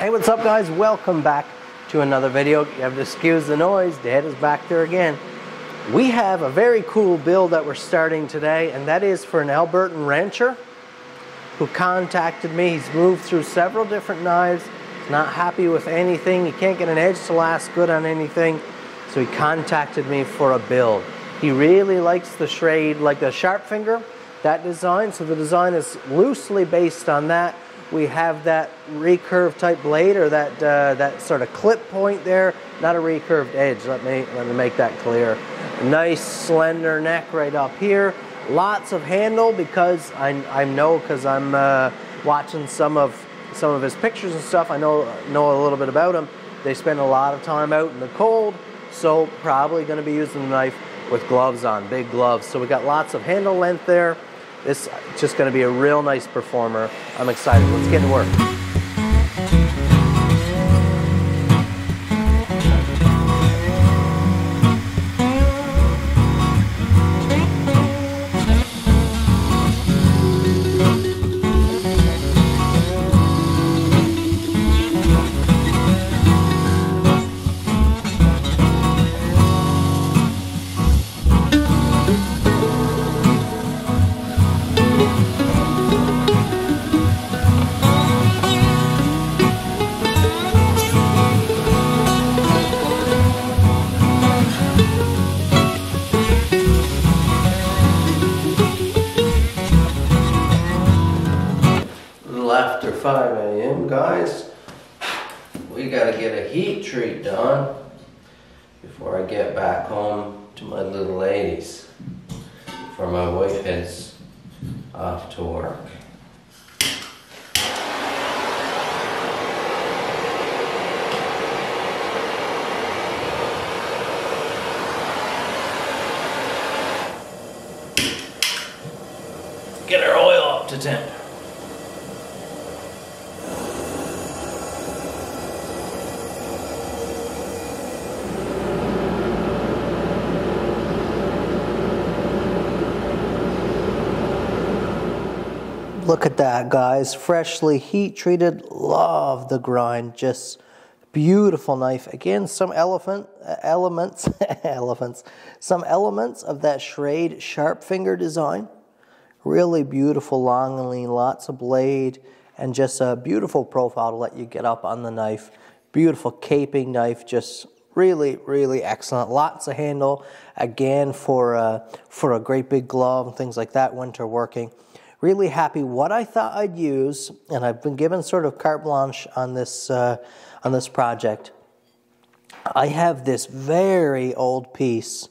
Hey, what's up guys? Welcome back to another video. You have to excuse the noise, Dad is back there again. We have a very cool build that we're starting today, and that is for an Albertan rancher who contacted me. He's moved through several different knives, he's not happy with anything, he can't get an edge to last good on anything, so he contacted me for a build. He really likes the Schrade, like the sharp finger, that design, so the design is loosely based on that. We have that recurve type blade, or that sort of clip point there, not a recurved edge. Let me make that clear. Nice slender neck right up here. Lots of handle because I know, because I'm watching some of his pictures and stuff. I know a little bit about him. They spend a lot of time out in the cold, so probably going to be using the knife with gloves on, big gloves. So we got lots of handle length there. This is just going to be a real nice performer. I'm excited. Let's get to work. After 5 a.m. guys, we gotta get a heat treat done before I get back home to my little ladies, before my wife heads off to work. Get our oil up to temp. Look at that, guys. Freshly heat treated. Love the grind. Just beautiful knife. Again, some elements of that Schrade sharp finger design. Really beautiful, long and lean, lots of blade, and just a beautiful profile to let you get up on the knife. Beautiful caping knife. Just really, really excellent. Lots of handle. Again, for a great big glove and things like that, winter working. Really happy. What I thought I'd use, and I've been given sort of carte blanche on this project. I have this very old piece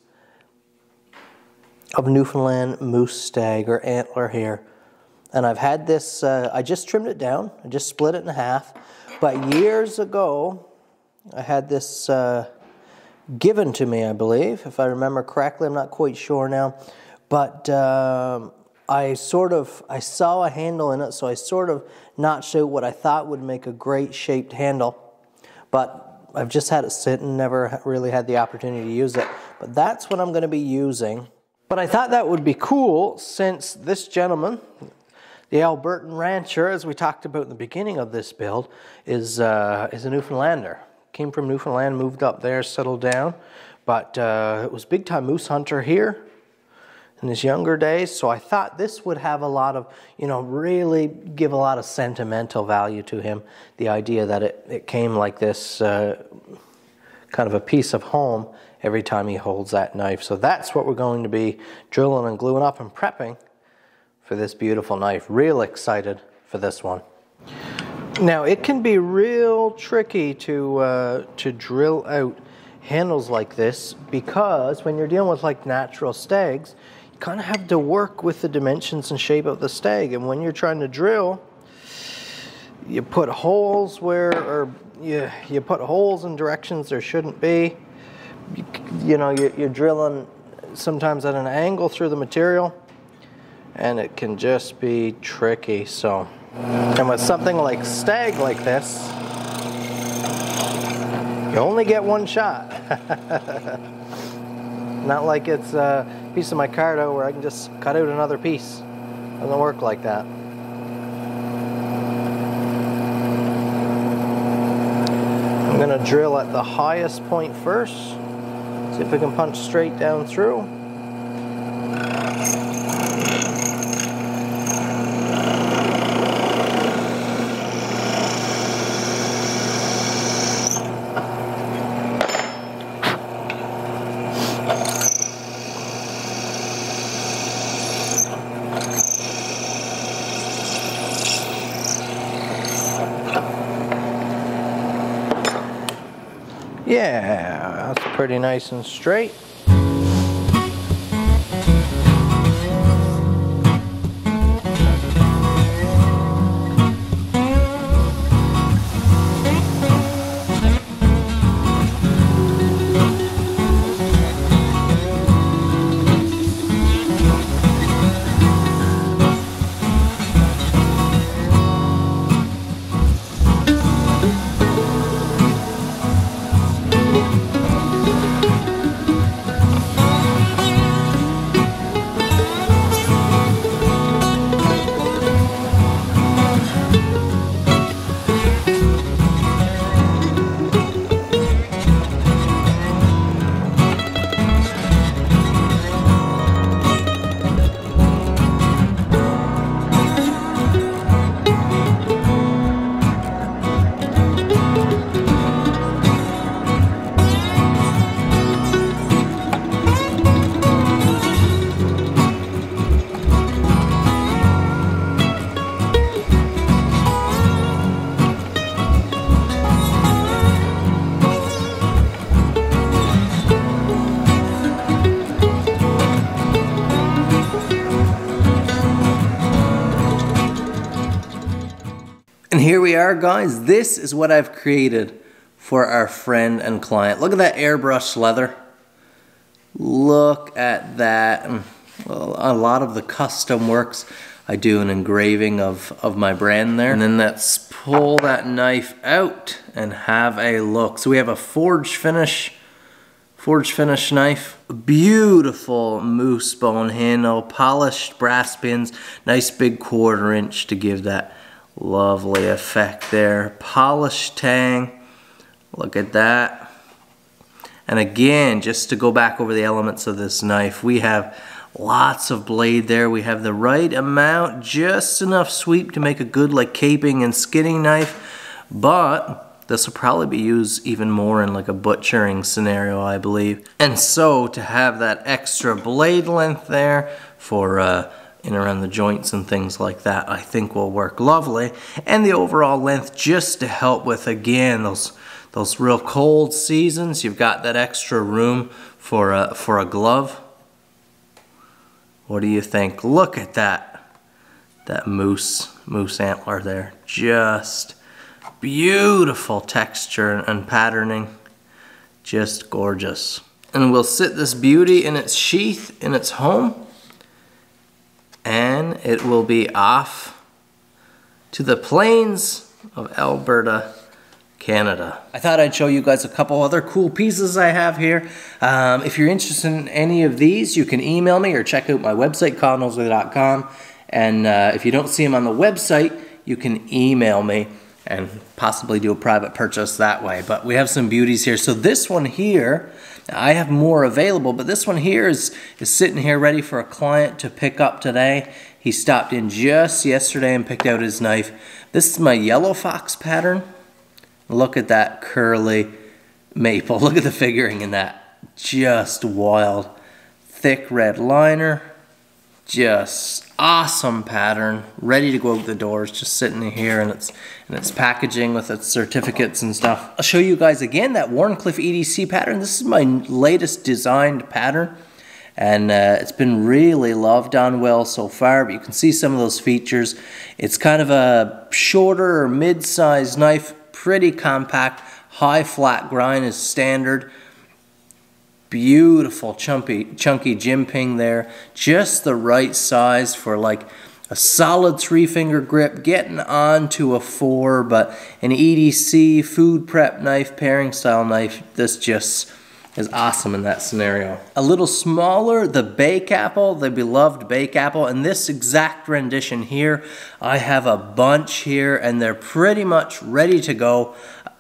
of Newfoundland moose stag or antler here, and I've had this. I just trimmed it down. I just split it in half. But years ago, I had this given to me, I believe, if I remember correctly. I'm not quite sure now, but. I saw a handle in it, so I sort of notched out what I thought would make a great shaped handle. But I've just had it sit and never really had the opportunity to use it. But that's what I'm going to be using. But I thought that would be cool, since this gentleman, the Albertan rancher, as we talked about in the beginning of this build, is a Newfoundlander. Came from Newfoundland, moved up there, settled down. But it was big time moose hunter here in his younger days, so I thought this would have a lot of, really give a lot of sentimental value to him. The idea that it came like this, kind of a piece of home every time he holds that knife. So that's what we're going to be drilling and gluing up and prepping for this beautiful knife. Real excited for this one. Now, it can be real tricky to drill out handles like this, because when you're dealing with like natural stags, you kind of have to work with the dimensions and shape of the stag. And when you're trying to drill, you put holes where, you put holes in directions there shouldn't be. You're drilling sometimes at an angle through the material, and it can just be tricky. So, and with something like stag like this, you only get one shot. Not like it's a piece of micarta where I can just cut out another piece. Doesn't work like that. gonna drill at the highest point first. See if we can punch straight down through. Yeah, that's pretty nice and straight. And here we are, guys. This is what I've created for our friend and client. Look at that airbrushed leather. Look at that. Well, a lot of the custom works, I do an engraving of my brand there. And then let's pull that knife out and have a look. So we have a forged finish knife. Beautiful moose bone handle, polished brass pins, nice big 1/4 inch to give that lovely effect there. Polished tang, look at that. And again, just to go back over the elements of this knife, we have lots of blade there. We have the right amount, just enough sweep to make a good like caping and skinning knife, but this will probably be used even more in like a butchering scenario, I believe. And so to have that extra blade length there for in around the joints and things like that, I think will work lovely. And the overall length just to help with, again, those real cold seasons. You've got that extra room for a glove. What do you think? Look at that moose antler there. Just beautiful texture and patterning. Just gorgeous. And we'll sit this beauty in its sheath, in its home, and it will be off to the plains of Alberta, Canada. I thought I'd show you guys a couple other cool pieces I have here. If you're interested in any of these, you can email me or check out my website, colinosley.com. And if you don't see them on the website, you can email me and possibly do a private purchase that way. But we have some beauties here. So this one here, I have more available, but this one here is sitting here ready for a client to pick up today. He stopped in just yesterday and picked out his knife. This is my yellow fox pattern. Look at that curly maple. Look at the figuring in that. Just wild. Thick red liner. Just awesome pattern. Ready to go out the doors. Just sitting here in its packaging with its certificates and stuff. I'll show you guys again that Wharncliffe EDC pattern. This is my latest designed pattern. And it's been really loved on well so far, but you can see some of those features. It's kind of a shorter or mid-sized knife, pretty compact, high flat grind is standard. Beautiful chunky jimping there, just the right size for like a solid 3-finger grip, getting onto a 4, but an EDC food prep knife, pairing style knife, this just is awesome in that scenario. A little smaller, the bake apple, the beloved bake apple, and this exact rendition here, I have a bunch here and they're pretty much ready to go.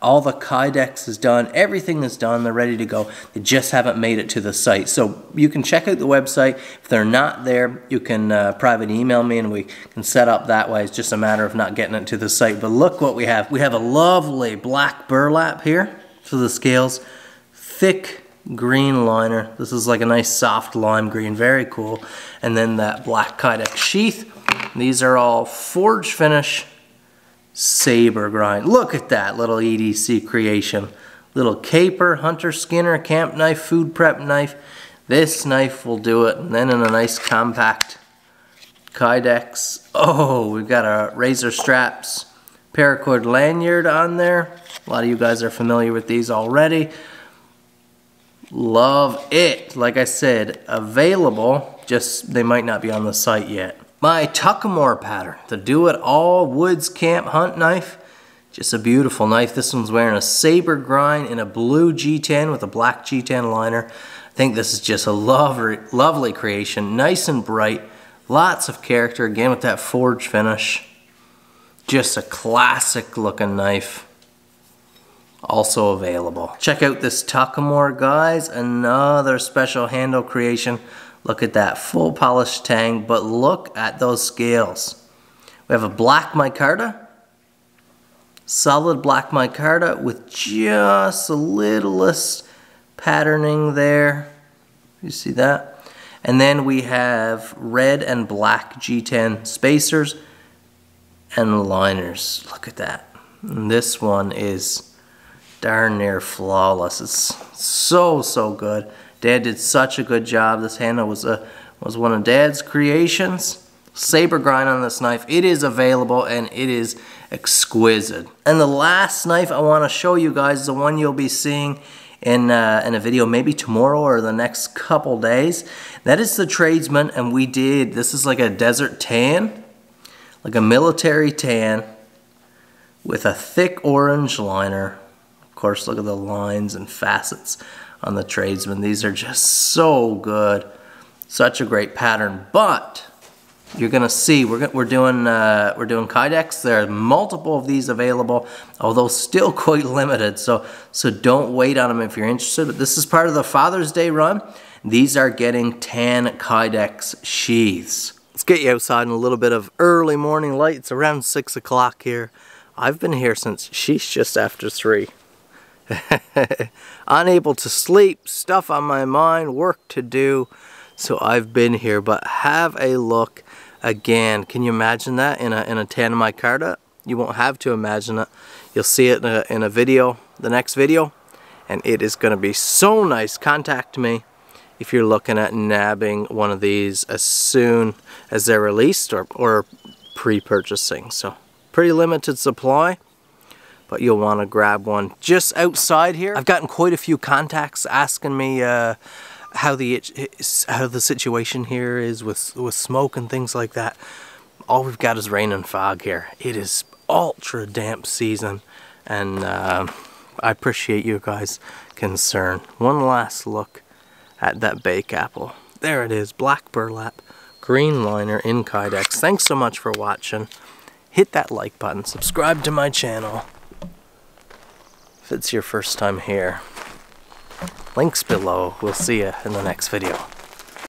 All the Kydex is done, everything is done, they're ready to go. They just haven't made it to the site. So you can check out the website. If they're not there, you can private email me and we can set up that way. It's just a matter of not getting it to the site. But look what we have. We have a lovely black burlap here for the scales. Thick green liner. This is like a nice soft lime green, very cool. And then that black Kydex sheath. These are all forge finish saber grind. Look at that little EDC creation. Little caper, hunter skinner, camp knife, food prep knife. This knife will do it. And then in a nice compact Kydex. Oh, we've got a razor straps paracord lanyard on there. A lot of you guys are familiar with these already. Love it. Like I said, available, just they might not be on the site yet. My Tuckamore pattern, the do-it-all woods camp hunt knife. Just a beautiful knife. This one's wearing a saber grind in a blue G10 with a black G10 liner. I think this is just a lovely creation. Nice and bright. Lots of character, again with that forge finish. Just a classic looking knife. Also available. Check out this Tuckamore, guys. Another special handle creation. Look at that full polished tang, but look at those scales. We have a black micarta, solid black micarta with just a littlest patterning there. You see that? And then we have red and black G10 spacers and liners. Look at that. And this one is darn near flawless. It's so good. Dad did such a good job. This handle was one of Dad's creations. Saber grind on this knife. It is available and it is exquisite. And the last knife I want to show you guys is the one you'll be seeing in a video maybe tomorrow or the next couple days. That is the Tradesman, and we did, this is like a desert tan, like a military tan with a thick orange liner. Of course, look at the lines and facets on the Tradesman. These are just so good. Such a great pattern. But you're gonna see we're doing Kydex. There are multiple of these available, although still quite limited. So don't wait on them if you're interested. But this is part of the Father's Day run. These are getting tan Kydex sheaths. Let's get you outside in a little bit of early morning light. It's around 6 o'clock here. I've been here since just after 3. Unable to sleep, stuff on my mind, work to do, so I've been here. But have a look again. Can you imagine that in a tan micarta? You won't have to imagine it. You'll see it in a video, the next video, and it is going to be so nice. Contact me if you're looking at nabbing one of these as soon as they're released or pre-purchasing. So pretty limited supply, but you'll want to grab one. Just outside here, I've gotten quite a few contacts asking me how the situation here is with smoke and things like that. All we've got is rain and fog here. It is ultra damp season, and I appreciate you guys' concern. One last look at that bake apple. There it is, black burlap, green liner in Kydex. Thanks so much for watching. Hit that like button, subscribe to my channel if it's your first time here. Links below. We'll see you in the next video.